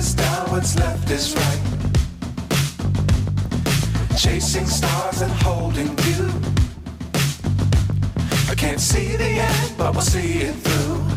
is down, what's left is right. Chasing stars and holding you. I can't see the end, but we'll see it through.